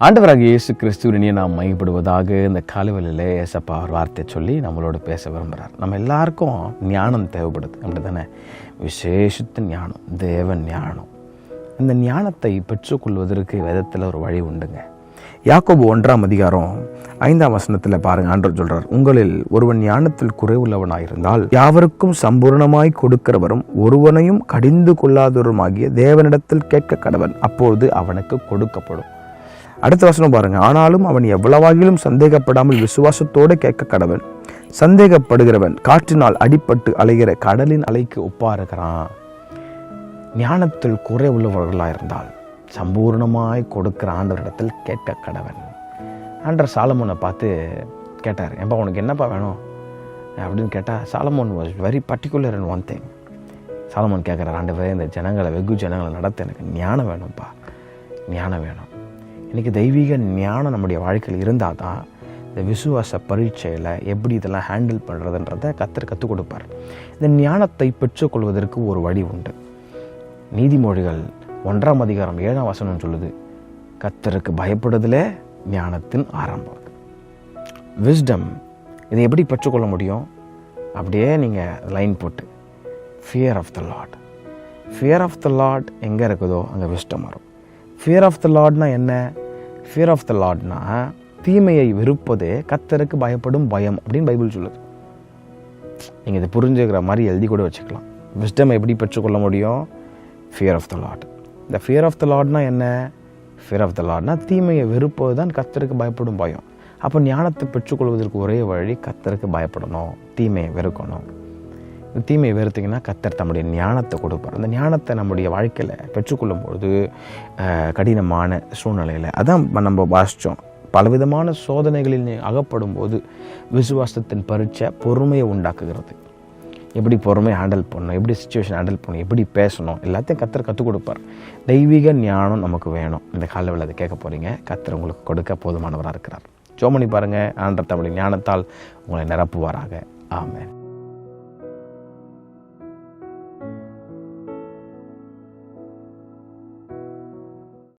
ஆண்டவராகிய இயேசு கிறிஸ்துவினை நாம் மையப்படுவதாக இந்த காலைவெளியிலே ஏசப்பா ஒரு வார்த்தை சொல்லி நம்மளோட பேச விரும்புகிறார். நம்ம எல்லாருக்கும் ஞானம் தேவைப்படுது, அப்படி தானே? விசேஷத்து ஞானம், தேவ ஞானம். இந்த ஞானத்தை பெற்றுக்கொள்வதற்கு வேதத்தில் ஒரு வழி உண்டுங்க. யாக்கோபு 1:5 பாருங்க, ஆண்டவர் சொல்றார், உங்களில் ஒருவன் ஞானத்தில் குறைவுள்ளவனாயிருந்தால் யாவருக்கும் சம்பூர்ணமாய் கொடுக்கிறவரும் ஒருவனையும் கடிந்து கொள்ளாதவருமாகிய தேவனிடத்தில் கேட்க கடவன், அப்பொழுது அவனுக்கு கொடுக்கப்படும். அடுத்த வசனம் பாருங்க, ஆனாலும் அவன் எவ்வளவாகிலும் சந்தேகப்படாமல் விசுவாசத்தோடு கேட்க கடவன். சந்தேகப்படுகிறவன் காற்றினால் அடிபட்டு அலைகிற கடலின் அலைக்கு ஒப்பா இருக்கிறான். ஞானத்தில் குறை உள்ளவர்களாயிருந்தால் சம்பூர்ணமாய் கொடுக்கிற ஆண்டவரிடத்தில் கேட்க கடவன். ஆண்டவர் சாலமோனை பார்த்து கேட்டார், ஏன்பா உனக்கு என்னப்பா வேணும் அப்படின்னு கேட்டால், Solomon was very particular in one thing. Solomon கேட்குறார், ஆண்டவரே இந்த வெகு ஜனங்களை நடத்த எனக்கு ஞானம் வேணும்ப்பா, ஞானம் வேணும். இன்றைக்கி தெய்வீக ஞானம் நம்முடைய வாழ்க்கையில் இருந்தால் தான் இந்த விசுவாச பரீட்சையில் எப்படி இதெல்லாம் ஹேண்டில் பண்ணுறதுன்றதை கர்த்தர் கற்றுக் கொடுப்பார். இந்த ஞானத்தை பெற்றுக்கொள்வதற்கு ஒரு வழி உண்டு. நீதிமொழிகள் 1:7 சொல்லுது, கர்த்தருக்கு பயப்படுதலே ஞானத்தின் ஆரம்பம். விஸ்டம், இதை எப்படி பெற்றுக்கொள்ள முடியும்? அப்படியே நீங்கள் லைன் போட்டு, fear of the Lord. Fear of the Lord எங்கே இருக்குதோ அங்கே விஸ்டம் வரும். ஃபியர் ஆஃப் த லார்ட்னா என்ன? ஃபியர் ஆஃப் த லார்ட்னா தீமையை வெறுப்பதே கர்த்தருக்கு பயப்படும் பயம் அப்படின்னு பைபிள் சொல்லுது. நீங்கள் இதை புரிஞ்சுக்கிற மாதிரி எழுதி கூட வச்சுக்கலாம். விஸ்டம் எப்படி பெற்றுக்கொள்ள முடியும்? Fear of the Lord. இந்த ஃபியர் ஆஃப் த லார்ட்னா என்ன? ஃபியர் ஆஃப் த லார்ட்னா தீமையை வெறுப்பது தான் கர்த்தருக்கு பயப்படும் பயம். அப்போ ஞானத்தை பெற்றுக்கொள்வதற்கு ஒரே வழி கர்த்தருக்கு பயப்படணும், தீமையை வெறுக்கணும். தீமையை வெறுத்திங்கன்னா கர்த்தர் தம்முடைய ஞானத்தை கொடுப்பார். அந்த ஞானத்தை நம்முடைய வாழ்க்கையில் பெற்றுக்கொள்ளும் பொழுது கடினமான சூழ்நிலையில் அதான் நம்ம வாசித்தோம், பலவிதமான சோதனைகளில் அகப்படும் போது விசுவாசத்தின் பரீட்சை பொறுமையை உண்டாக்குகிறது. எப்படி பொறுமையை ஹேண்டில் பண்ணணும், எப்படி சிச்சுவேஷன் ஹேண்டில் பண்ணணும், எப்படி பேசணும், எல்லாத்தையும் கர்த்தர் கற்றுக் கொடுப்பார். தெய்வீக ஞானம் நமக்கு வேணும். இந்த காலையில் அதை கேட்க போகிறீங்க, கர்த்தர் உங்களுக்கு கொடுக்க போதுமானவராக இருக்கிறார். ஜெபம் பண்ணி பாருங்கள், ஆண்டவர் தம்முடைய ஞானத்தால் உங்களை நிரப்புவாராக. ஆமென்.